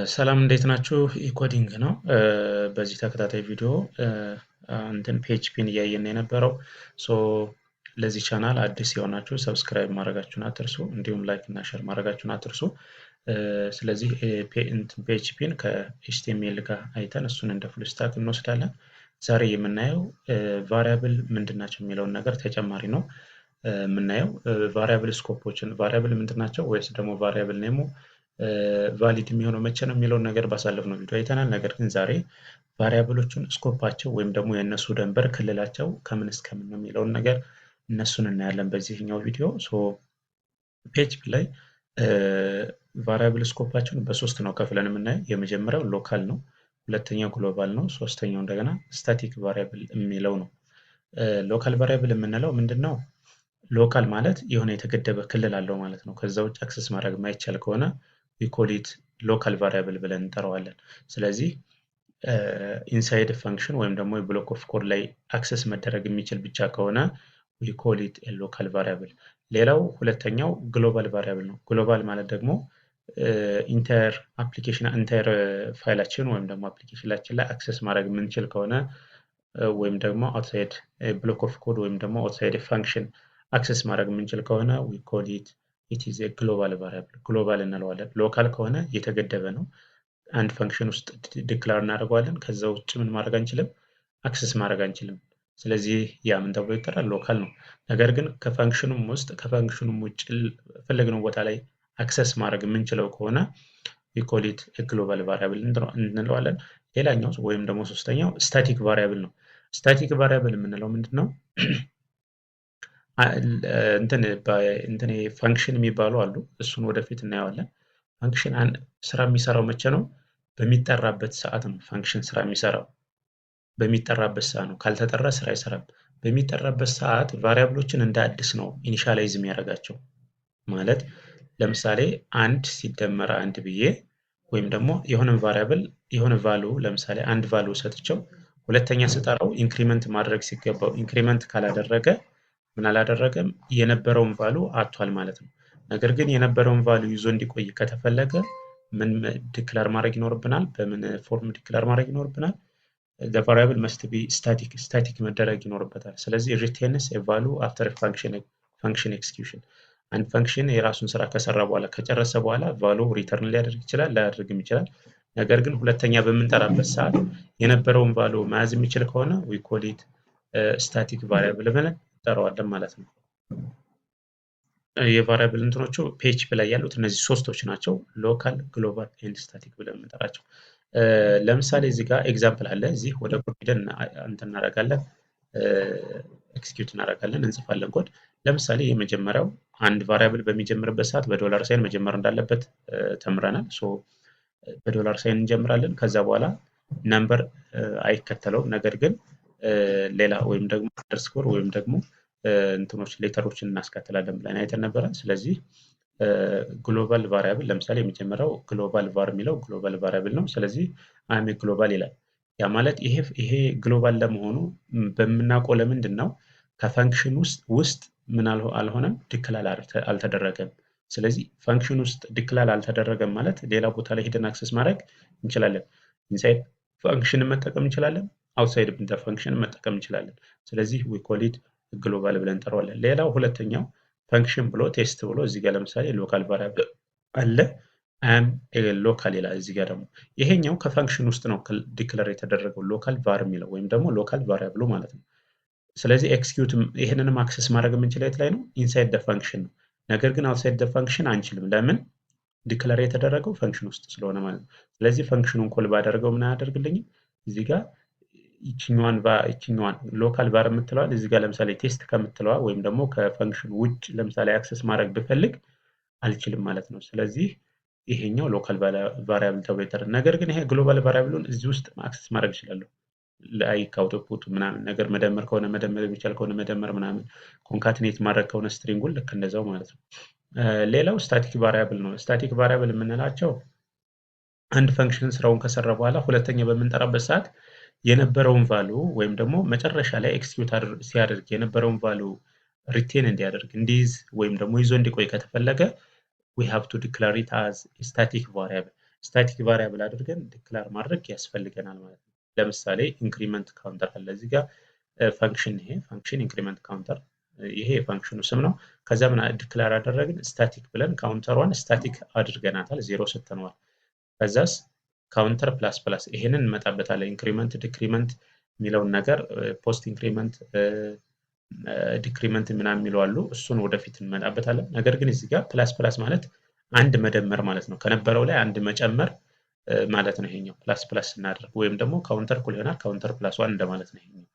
ሰላም እንዴት ናችሁ? ኢኮዲንግ ነው። በዚህ ተከታታይ ቪዲዮ ፒኤችፒን እያየን የነበረው። ሶ ለዚህ ቻናል አዲስ የሆናችሁ ሰብስክራይብ ማድረጋችሁን አትርሱ፣ እንዲሁም ላይክ እና ሼር ማድረጋችሁን አትርሱ። ስለዚህ ፒኤችፒን ከኤችቲኤምኤል ጋር አይተን እሱን እንደ ፉል ስታክ እንወስዳለን። ዛሬ የምናየው ቫሪያብል ምንድን ናቸው የሚለውን ነገር ተጨማሪ ነው የምናየው። ቫሪያብል ስኮፖችን ቫሪያብል ምንድን ናቸው ወይስ ደግሞ ቫሪያብል ኔሙ ቫሊድ የሚሆነው መቼ ነው የሚለውን ነገር ባሳለፍነው ቪዲዮ አይተናል። ነገር ግን ዛሬ ቫሪያብሎቹን ስኮፓቸው ወይም ደግሞ የእነሱ ደንበር ክልላቸው ከምን እስከምን ነው የሚለውን ነገር እነሱን እናያለን በዚህኛው ቪዲዮ። ፒኤችፒ ላይ ቫሪያብል ስኮፓቸውን በሶስት ነው ከፍለን የምናየው። የመጀመሪያው ሎካል ነው፣ ሁለተኛው ግሎባል ነው፣ ሶስተኛው እንደገና ስታቲክ ቫሪያብል የሚለው ነው። ሎካል ቫሪያብል የምንለው ምንድን ነው? ሎካል ማለት የሆነ የተገደበ ክልል አለው ማለት ነው። ከዛ ውጭ አክሰስ ማድረግ የማይቻል ከሆነ ዊኮሊት ሎካል ቫሪያብል ብለን እንጠራዋለን። ስለዚህ ኢንሳይድ ፈንክሽን ወይም ደግሞ የብሎክ ኦፍ ኮድ ላይ አክሰስ መደረግ የሚችል ብቻ ከሆነ ዊኮሊት ሎካል ቫሪያብል። ሌላው ሁለተኛው ግሎባል ቫሪያብል ነው። ግሎባል ማለት ደግሞ ኢንተር ፋይላችን ወይም ደግሞ አፕሊኬሽናችን ላይ አክሰስ ማድረግ የምንችል ከሆነ ወይም ደግሞ አውትሳይድ ብሎክ ኦፍ ኮድ ወይም ደግሞ አውትሳይድ ፈንክሽን አክሰስ ማድረግ የምንችል ከሆነ ዊኮሊት ኢት ኢዝ ግሎባል ቫሪያብል ግሎባል እንለዋለን። ሎካል ከሆነ የተገደበ ነው። አንድ ፈንክሽን ውስጥ ዲክላር እናደርገዋለን። ከዛ ውጭ ምን ማድረግ አንችልም፣ አክሰስ ማድረግ አንችልም። ስለዚህ ያ ምን ተብሎ ይጠራል? ሎካል ነው። ነገር ግን ከፈንክሽኑም ውጭ ፈለግነው ቦታ ላይ አክሰስ ማድረግ የምንችለው ከሆነ ዊኮሊት ግሎባል ቫሪያብል እንለዋለን። ሌላኛው ወይም ደግሞ ሶስተኛው ስታቲክ ቫሪያብል ነው። ስታቲክ ቫሪያብል የምንለው ምንድን ነው? ፈንክሽን የሚባሉ አሉ። እሱን ወደፊት እናየዋለን። ፈንክሽን ስራ የሚሰራው መቼ ነው? በሚጠራበት ሰዓት ነው። ፈንክሽን ስራ የሚሰራው በሚጠራበት ሰዓት ነው። ካልተጠራ ስራ አይሰራም። በሚጠራበት ሰዓት ቫሪያብሎችን እንደ አዲስ ነው ኢኒሻላይዝ የሚያደርጋቸው። ማለት ለምሳሌ አንድ ሲደመር አንድ ብዬ ወይም ደግሞ የሆነ ቫሪያብል የሆነ ቫሉ ለምሳሌ አንድ ቫሉ ሰጥቸው ሁለተኛ ስጠራው ኢንክሪመንት ማድረግ ሲገባው ኢንክሪመንት ካላደረገ ምን አላደረገም? የነበረውን ቫሉ አጥቷል ማለት ነው። ነገር ግን የነበረውን ቫሉ ይዞ እንዲቆይ ከተፈለገ ምን ዲክላር ማድረግ ይኖርብናል? በምን ፎርም ዲክላር ማድረግ ይኖርብናል? the variable must be static መደረግ ይኖርበታል። ስለዚህ returns a value after function execution አንድ ፈንክሽን የራሱን ስራ ከሰራ በኋላ ከጨረሰ በኋላ ቫሉ ሪተርን ሊያደርግ ይችላል፣ ላያደርግም ይችላል። ነገር ግን ሁለተኛ በምንጠራበት ሰዓት የነበረውን ቫሉ መያዝ የሚችል ከሆነ we call it static variable ብለን እንጠራዋለን ማለት ነው። የቫሪያብል እንትኖቹ ፒኤችፒ ላይ ያሉት እነዚህ ሶስቶች ናቸው። ሎካል፣ ግሎባል ኤንድ ስታቲክ ብለን የምንጠራቸው። ለምሳሌ እዚህ ጋር ኤግዛምፕል አለ። እዚህ ወደ ኮድ ሄደን እንትን እናደርጋለን፣ ኤክስኪዩት እናደርጋለን፣ እንጽፋለን ኮድ። ለምሳሌ የመጀመሪያው አንድ ቫሪያብል በሚጀምርበት ሰዓት በዶላር ሳይን መጀመር እንዳለበት ተምረናል። በዶላር ሳይን እንጀምራለን። ከዛ በኋላ ነምበር አይከተለውም። ነገር ግን ሌላ ወይም ደግሞ አንደርስኮር ወይም ደግሞ እንትኖች ሌተሮችን እናስከትላለን ብለን አይተን ነበረ። ስለዚህ ግሎባል ቫሪያብል ለምሳሌ የመጀመሪያው ግሎባል ቫር የሚለው ግሎባል ቫሪያብል ነው። ስለዚህ አም ግሎባል ይላል። ያ ማለት ይሄ ግሎባል ለመሆኑ በምናውቀው ለምንድን ነው? ከፈንክሽን ውስጥ ምን አልሆነም? ዲክላር አልተደረገም። ስለዚህ ፈንክሽን ውስጥ ዲክላር አልተደረገም ማለት ሌላ ቦታ ላይ ሄደን አክሰስ ማድረግ እንችላለን። ኢንሳይድ ፈንክሽንን መጠቀም እንችላለን፣ አውትሳይድ ፈንክሽንን መጠቀም እንችላለን። ስለዚህ ዊ ኮል ኢት ግሎባል ብለን እንጠራዋለን። ሌላው ሁለተኛው ፈንክሽን ብሎ ቴስት ብሎ እዚህ ጋር ለምሳሌ ሎካል ቫሪያብል አለ አም ሎካል ይላል። እዚህ ጋር ደግሞ ይሄኛው ከፈንክሽን ውስጥ ነው ዲክለር የተደረገው ሎካል ቫር የሚለው ወይም ደግሞ ሎካል ቫሪያብሉ ማለት ነው። ስለዚህ ኤክስኪዩት ይሄንንም አክሰስ ማድረግ የምንችለው የት ላይ ነው? ኢንሳይድ ደ ፈንክሽን ነው። ነገር ግን አውትሳይድ ደ ፈንክሽን አንችልም። ለምን? ዲክለር የተደረገው ፈንክሽን ውስጥ ስለሆነ ማለት ነው። ስለዚህ ፈንክሽኑን ኮል ባደረገው ምን አያደርግልኝም? እዚህ ጋር ይችኛዋን ሎካል ቫር የምትለዋል እዚህ ጋር ለምሳሌ ቴስት ከምትለዋ ወይም ደግሞ ከፈንክሽን ውጭ ለምሳሌ አክሰስ ማድረግ ብፈልግ አልችልም ማለት ነው። ስለዚህ ይሄኛው ሎካል ቫሪያብል ተብሎ ይጠራል። ነገር ግን ይሄ ግሎባል ቫሪያብሉን እዚህ ውስጥ አክሰስ ማድረግ እችላለሁ። ላይክ አውትፑት ምናምን ነገር መደመር ከሆነ መደመር የሚቻል ከሆነ መደመር ምናምን፣ ኮንካትኔት ማድረግ ከሆነ ስትሪንጉን ልክ እንደዛው ማለት ነው። ሌላው ስታቲክ ቫሪያብል ነው። ስታቲክ ቫሪያብል የምንላቸው አንድ ፈንክሽን ስራውን ከሰራ በኋላ ሁለተኛ በምንጠራበት ሰዓት የነበረውን ቫሉ ወይም ደግሞ መጨረሻ ላይ ኤክስኪዩት ሲያደርግ የነበረውን ቫሉ ሪቴን እንዲያደርግ እንዲይዝ ወይም ደግሞ ይዞ እንዲቆይ ከተፈለገ we have to declare it as a static variable። ስታቲክ ቫሪያብል አድርገን ዲክላር ማድረግ ያስፈልገናል ማለት ነው። ለምሳሌ ኢንክሪመንት ካውንተር አለ እዚህ ጋር ፈንክሽን፣ ይሄ ፈንክሽን ኢንክሪመንት ካውንተር ይሄ የፈንክሽኑ ስም ነው። ከዛ ምን ዲክላር አደረግን ስታቲክ ብለን ካውንተሯን ስታቲክ አድርገናታል፣ ዜሮ ሰጥተነዋል። ከዛስ ካውንተር ፕላስ ፕላስ ይሄንን እንመጣበታለን። ኢንክሪመንት ዲክሪመንት የሚለውን ነገር ፖስት ኢንክሪመንት ዲክሪመንት ምናምን የሚለው አሉ። እሱን ወደፊት እንመጣበታለን። ነገር ግን እዚህ ጋር ፕላስ ፕላስ ማለት አንድ መደመር ማለት ነው። ከነበረው ላይ አንድ መጨመር ማለት ነው ይሄኛው ፕላስ ፕላስ ስናደርግ፣ ወይም ደግሞ ካውንተር እኩል ይሆናል ካውንተር ፕላስ ዋን እንደማለት ነው ይሄኛው።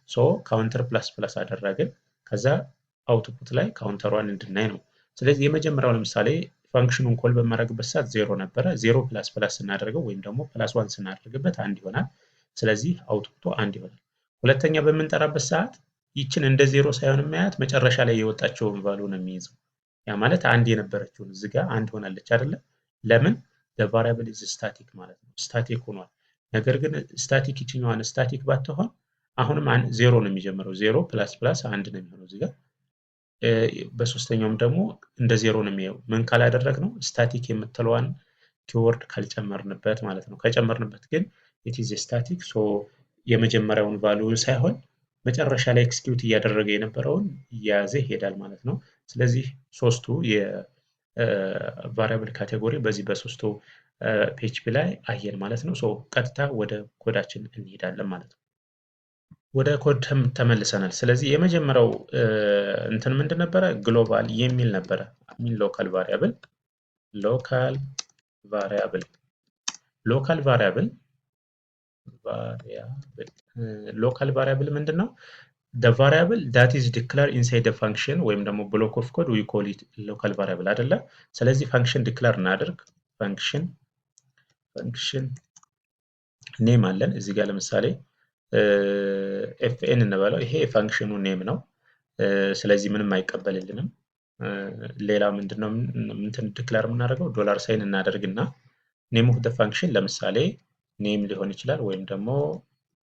ሶ ካውንተር ፕላስ ፕላስ አደረግን። ከዛ አውትፑት ላይ ካውንተሯን እንድናይ ነው። ስለዚህ የመጀመሪያው ለምሳሌ ፋንክሽኑን ኮል በማድረግበት ሰዓት ዜሮ ነበረ። ዜሮ ፕላስ ፕላስ ስናደርገው ወይም ደግሞ ፕላስ ዋን ስናደርግበት አንድ ይሆናል። ስለዚህ አውትፑቱ አንድ ይሆናል። ሁለተኛ በምንጠራበት ሰዓት ይችን እንደ ዜሮ ሳይሆን የሚያያት መጨረሻ ላይ የወጣቸውን ቫሉ ነው የሚይዘው። ያ ማለት አንድ የነበረችውን እዚህ ጋር አንድ ሆናለች አይደለ? ለምን variable is static ማለት ነው። ስታቲክ ሆኗል። ነገር ግን ስታቲክ ይችኛዋን ስታቲክ ባትሆን አሁንም ዜሮ ነው የሚጀምረው። ዜሮ ፕላስ ፕላስ አንድ ነው የሚሆነው እዚህ ጋር። በሶስተኛውም ደግሞ እንደ ዜሮ ነው የሚየው። ምን ካላደረግ ነው ስታቲክ የምትለዋን ኪወርድ ካልጨመርንበት ማለት ነው። ከጨመርንበት ግን it is static ሶ የመጀመሪያውን ቫልዩ ሳይሆን መጨረሻ ላይ ኤክስኪዩት እያደረገ የነበረውን እያያዘ ይሄዳል ማለት ነው። ስለዚህ ሶስቱ የቫሪያብል ካቴጎሪ በዚህ በሶስቱ ፒኤችፒ ላይ አየን ማለት ነው። ሶ ቀጥታ ወደ ኮዳችን እንሄዳለን ማለት ነው። ወደ ኮድ ተመልሰናል። ስለዚህ የመጀመሪያው እንትን ምንድን ነበረ? ግሎባል የሚል ነበረ። ሚን ሎካል ቫሪያብል ሎካል ቫሪያብል ምንድን ነው? the variable that is declared inside the function ወይም ደግሞ block of code we call it local variable አይደለ? ስለዚህ function declare እናድርግ። function name አለን እዚህ ጋር ለምሳሌ fn እንበለው። ይሄ የፋንክሽኑ ኔም ነው። ስለዚህ ምንም አይቀበልልንም። ሌላ ምንድነው እንትን ዲክላር የምናደርገው? ዶላር ሳይን እናደርግና ኔም ኦፍ ዘ ፋንክሽን ለምሳሌ ኔም ሊሆን ይችላል፣ ወይም ደግሞ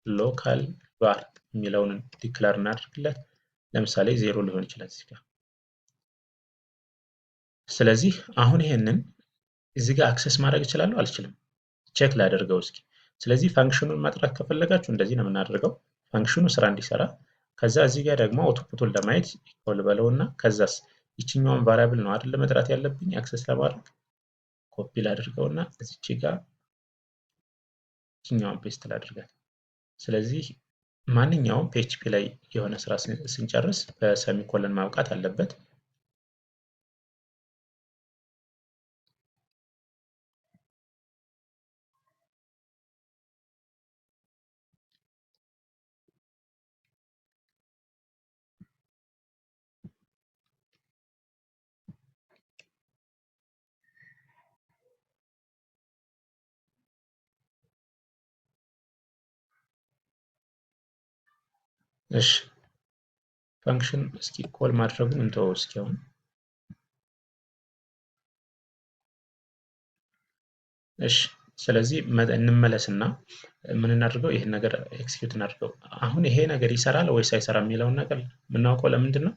ሎካል ቫር የሚለውን ዲክላር እናደርግለት። ለምሳሌ ዜሮ ሊሆን ይችላል እዚህ ጋር። ስለዚህ አሁን ይሄንን እዚህ ጋር አክሰስ ማድረግ እችላለሁ አልችልም? ቼክ ላደርገው እስኪ። ስለዚህ ፋንክሽኑን ማጥራት ከፈለጋችሁ እንደዚህ ነው የምናደርገው። ፋንክሽኑ ስራ እንዲሰራ፣ ከዛ እዚህ ጋር ደግሞ አውትፑቱን ለማየት ኢኳል በለውና ከዛስ ይችኛውን ቫሪያብል ነው አይደል መጥራት ያለብኝ አክሰስ ለማድረግ። ኮፒ ላድርገውና እዚች ጋር ይችኛውን ፔስት ላድርጋት። ስለዚህ ማንኛውም ፒኤችፒ ላይ የሆነ ስራ ስንጨርስ በሰሚኮለን ማብቃት አለበት። እሺ ፋንክሽን እስኪ ኮል ማድረጉን እንተወው እስኪ አሁን። እሺ ስለዚህ እንመለስና ምን እናድርገው? ይሄን ነገር ኤክስኪዩት እናድርገው። አሁን ይሄ ነገር ይሰራል ወይስ አይሰራም የሚለውን ነገር የምናውቀው ለምንድን ነው?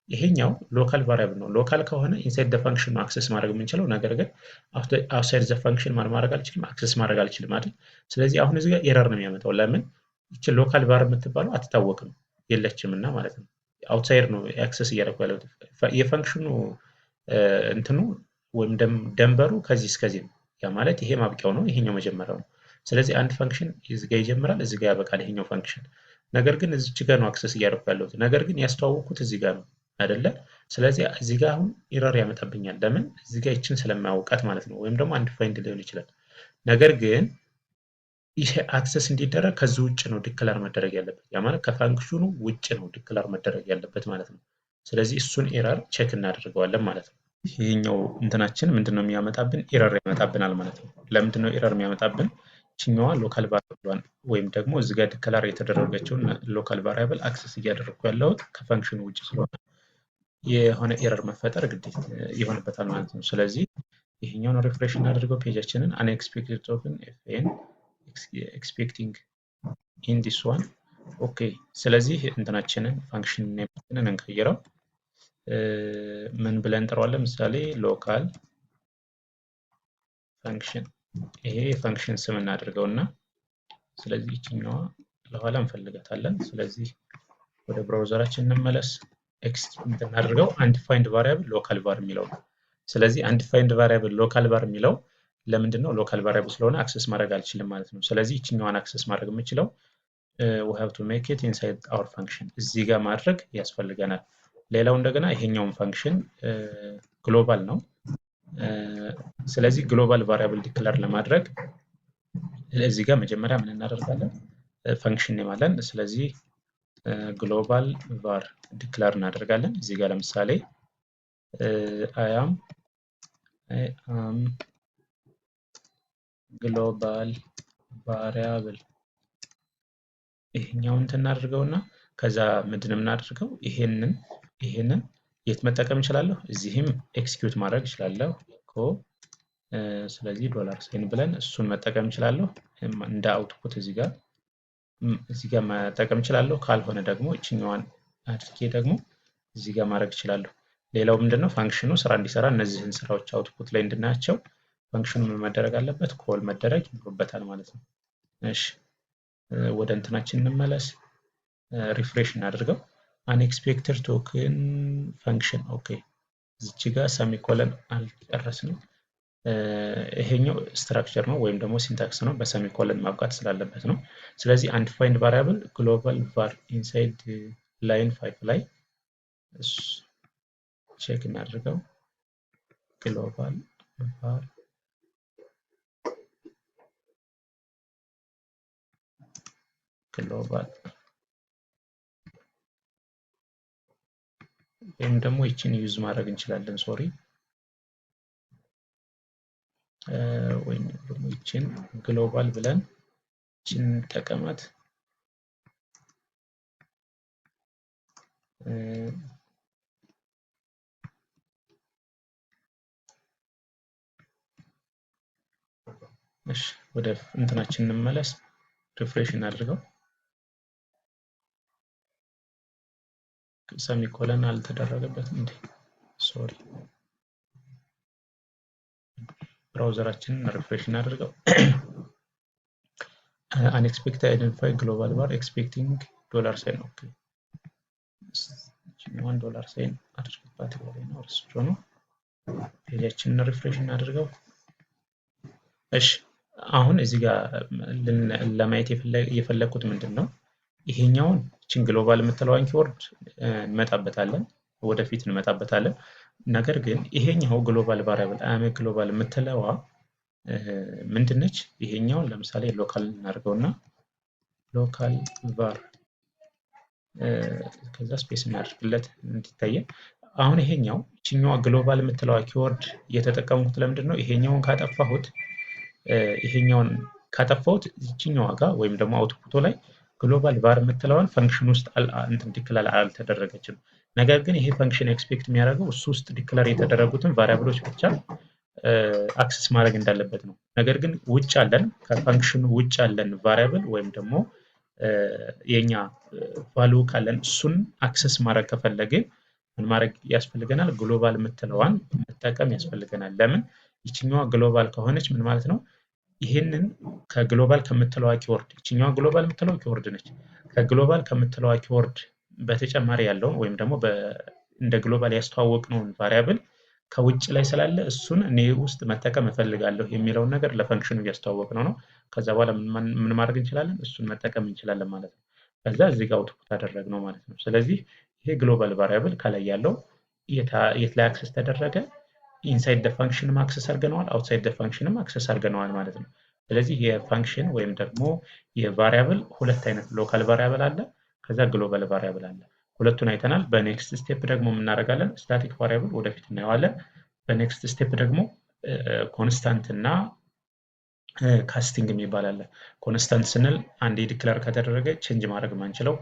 ይሄኛው ሎካል ቫሪያብል ነው። ሎካል ከሆነ ኢንሳይድ ዘ ፈንክሽን ነው አክሰስ ማድረግ የምንችለው። ነገር ግን አውትሳይድ ዘ ፈንክሽን ማድረግ አልችልም፣ አክሰስ ማድረግ አልችልም አይደል? ስለዚህ አሁን እዚህ ጋር ኤረር ነው የሚያመጣው። ለምን? ይቺ ሎካል ቫር የምትባለው አትታወቅም፣ የለችም እና ማለት ነው። አውትሳይድ ነው አክሰስ እያደረኩ ያለው። የፈንክሽኑ እንትኑ ወይም ደንበሩ ከዚህ እስከዚህ ነው። ያ ማለት ይሄ ማብቂያው ነው፣ ይሄኛው መጀመሪያው ነው። ስለዚህ አንድ ፈንክሽን እዚህ ጋር ይጀምራል፣ እዚህ ጋር ያበቃል ይሄኛው ፈንክሽን። ነገር ግን እዚች ጋር ነው አክሰስ እያደረኩ ያለሁት። ነገር ግን ያስተዋወቅኩት እዚህ ጋር ነው አይደለ? ስለዚህ እዚህ ጋር አሁን ኢረር ያመጣብኛል። ለምን? እዚህ ጋር ይችን ስለማያውቃት ማለት ነው። ወይም ደግሞ አንድ ፋይንድ ሊሆን ይችላል። ነገር ግን ይሄ አክሰስ እንዲደረግ ከዚህ ውጭ ነው ዲክላር መደረግ ያለበት። ያ ማለት ከፋንክሽኑ ውጭ ነው ዲክላር መደረግ ያለበት ማለት ነው። ስለዚህ እሱን ኤረር ቼክ እናደርገዋለን ማለት ነው። ይሄኛው እንትናችን ምንድነው የሚያመጣብን? ኤረር ያመጣብናል ማለት ነው። ለምንድነው ኤረር የሚያመጣብን? ይችኛዋ ሎካል ቫሪያብሏን ወይም ደግሞ እዚህ ጋር ዲክላር የተደረገችውን ሎካል ቫሪያብል አክሰስ እያደረግኩ ያለሁት ከፋንክሽኑ ውጭ ስለሆነ የሆነ ኤረር መፈጠር ግድ ይሆንበታል ማለት ነው። ስለዚህ ይሄኛውን ሪፍሬሽ እናደርገው ፔጃችንን አንኤክስፔክትድ ኦፕን ኤፍኤን ኤክስፔክቲንግ ኢን ዲስ ዋን ኦኬ። ስለዚህ እንትናችንን ፋንክሽን ኔማችንን እንቀይረው። ምን ብለን እንጠራዋለን? ለምሳሌ ሎካል ፋንክሽን ይሄ የፈንክሽን ስም እናድርገውና ስለዚህ ይችኛዋ ለኋላ እንፈልጋታለን። ስለዚህ ወደ ብራውዘራችን እንመለስ። ኤክስትሪም እናድርገው አንዲፋይንድ ቫሪያብል ሎካል ቫር የሚለው ነው። ስለዚህ አንዲፋይንድ ቫሪያብል ሎካል ቫር የሚለው ለምንድን ነው? ሎካል ቫሪያብል ስለሆነ አክሰስ ማድረግ አልችልም ማለት ነው። ስለዚህ ይችኛዋን አክሰስ ማድረግ የምችለው we have to make it inside our function እዚህ ጋር ማድረግ ያስፈልገናል። ሌላው እንደገና ይሄኛውን ፈንክሽን ግሎባል ነው። ስለዚህ ግሎባል ቫሪያብል ዲክለር ለማድረግ እዚህ ጋር መጀመሪያ ምን እናደርጋለን? ፈንክሽን ኔም አለን። ስለዚህ ግሎባል ቫር ዲክለር እናደርጋለን። እዚህ ጋር ለምሳሌ አይ አም ግሎባል ቫሪያብል ይሄኛውን እናድርገውና ከዛ ምንድን የምናደርገው ይሄንን የት መጠቀም እንችላለሁ? እዚህም ኤክስኪዩት ማድረግ እችላለሁ እኮ። ስለዚህ ዶላር ሳይን ብለን እሱን መጠቀም እችላለሁ እንደ አውትፑት እዚህ ጋር መጠቀም እችላለሁ። ካልሆነ ደግሞ እችኛዋን አድርጌ ደግሞ እዚህ ጋር ማድረግ እችላለሁ። ሌላው ምንድነው? ፋንክሽኑ ስራ እንዲሰራ እነዚህን ስራዎች አውትፑት ላይ እንድናያቸው ፋንክሽኑ ምን መደረግ አለበት? ኮል መደረግ ይኖርበታል ማለት ነው። እሺ ወደ እንትናችን እንመለስ። ሪፍሬሽ እናድርገው። አንኤክስፔክትድ ቶክን ፈንክሽን ኦኬ። እዚች ጋር ሰሚኮለን አልጨረስንም። ይሄኛው ስትራክቸር ነው ወይም ደግሞ ሲንታክስ ነው። በሰሚኮለን ማብቃት ስላለበት ነው። ስለዚህ አንዲፋይንድ ቫሪያብል ግሎባል ቫር ኢንሳይድ ላይን 5 ላይ ቼክ እናድርገው። ግሎባል ቫር ግሎባል ወይም ደግሞ ይችን ዩዝ ማድረግ እንችላለን። ሶሪ ወይም ደግሞ ይችን ግሎባል ብለን ይችን እንጠቀማት። እሺ ወደ እንትናችን እንመለስ። ሪፍሬሽ እናድርገው። ሰሚኮለን አልተደረገበትም እንዴ? ሶሪ ብራውዘራችንን ሪፍሬሽ እናድርገው። unexpected identify global var expecting ዶላር ሳይን ኦኬ። እቺን ዶላር ሳይን አድርግባት ይባላል ነው እርሱ ነው። ፔጃችንን ሪፍሬሽ እናድርገው። እሺ አሁን እዚህ ጋር ለማየት የፈለኩት ምንድነው? ይሄኛውን እቺን ግሎባል የምትለዋን ኪወርድ እንመጣበታለን፣ ወደፊት እንመጣበታለን። ነገር ግን ይሄኛው ግሎባል ቫሪያብል አም ግሎባል የምትለዋ ምንድነች? ይሄኛውን ለምሳሌ ሎካል እናድርገውና ሎካል ቫር ከዛ ስፔስ እናድርግለት እንዲታየን። አሁን ይሄኛው እቺኛዋ ግሎባል የምትለዋ ኪወርድ የተጠቀምኩት ለምንድን ነው? ይሄኛውን ካጠፋሁት እቺኛዋ ጋር ወይም ደግሞ አውትፑቶ ላይ ግሎባል ቫር የምትለዋን ፈንክሽን ውስጥ ዲክለር አልተደረገችም። ነገር ግን ይሄ ፈንክሽን ኤክስፔክት የሚያደርገው እሱ ውስጥ ዲክለር የተደረጉትን ቫሪያብሎች ብቻ አክሰስ ማድረግ እንዳለበት ነው። ነገር ግን ውጭ አለን ከፈንክሽኑ ውጭ አለን ቫሪያብል ወይም ደግሞ የኛ ቫልዩ ካለን እሱን አክሰስ ማድረግ ከፈለግን ምን ማድረግ ያስፈልገናል? ግሎባል የምትለዋን መጠቀም ያስፈልገናል። ለምን? ይችኛዋ ግሎባል ከሆነች ምን ማለት ነው? ይሄንን ከግሎባል ከምትለዋ ኪወርድ ይችኛዋ ግሎባል የምትለዋ ኪወርድ ነች። ከግሎባል ከምትለዋ ኪወርድ በተጨማሪ ያለውን ወይም ደግሞ እንደ ግሎባል ያስተዋወቅነውን ቫሪያብል ከውጭ ላይ ስላለ እሱን እኔ ውስጥ መጠቀም እፈልጋለሁ የሚለውን ነገር ለፈንክሽኑ እያስተዋወቅነው ነው። ከዛ በኋላ ምን ማድረግ እንችላለን? እሱን መጠቀም እንችላለን ማለት ነው። ከዛ እዚህ ጋር አውትፑት አደረግነው ማለት ነው። ስለዚህ ይሄ ግሎባል ቫሪያብል ከላይ ያለው የት ላይ አክሰስ ተደረገ? ኢንሳይድ ደ ፈንክሽንም አክሰስ አድርገነዋል፣ አውትሳይድ ደ ፈንክሽንም አክሰስ አድርገነዋል ማለት ነው። ስለዚህ የፋንክሽን ወይም ደግሞ የቫሪያብል ሁለት አይነት ሎካል ቫሪያብል አለ፣ ከዛ ግሎባል ቫሪያብል አለ። ሁለቱን አይተናል። በኔክስት ስቴፕ ደግሞ የምናደርጋለን ስታቲክ ቫሪያብል ወደፊት እናየዋለን። በኔክስት ስቴፕ ደግሞ ኮንስታንት እና ካስቲንግ የሚባል አለ። ኮንስታንት ስንል አንዴ ዲክለር ከተደረገ ቼንጅ ማድረግ ማንችለው፣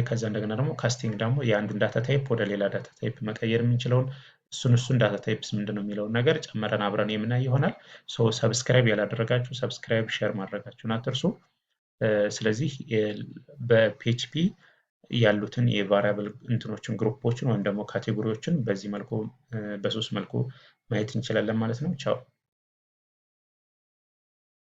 ከዛ እንደገና ደግሞ ካስቲንግ ደግሞ የአንዱን ዳታ ታይፕ ወደ ሌላ ዳታ ታይፕ መቀየር የምንችለውን እሱን ዳታ ታይፕስ ምንድነው የሚለውን ነገር ጨምረን አብረን የምናይ ይሆናል። ሰብስክራይብ ያላደረጋችሁ ሰብስክራይብ፣ ሼር ማድረጋችሁን አትርሱ። ስለዚህ በፒኤችፒ ያሉትን የቫሪያብል እንትኖችን ግሩፖችን ወይም ደግሞ ካቴጎሪዎችን በዚህ መልኩ በሶስት መልኩ ማየት እንችላለን ማለት ነው። ቻው።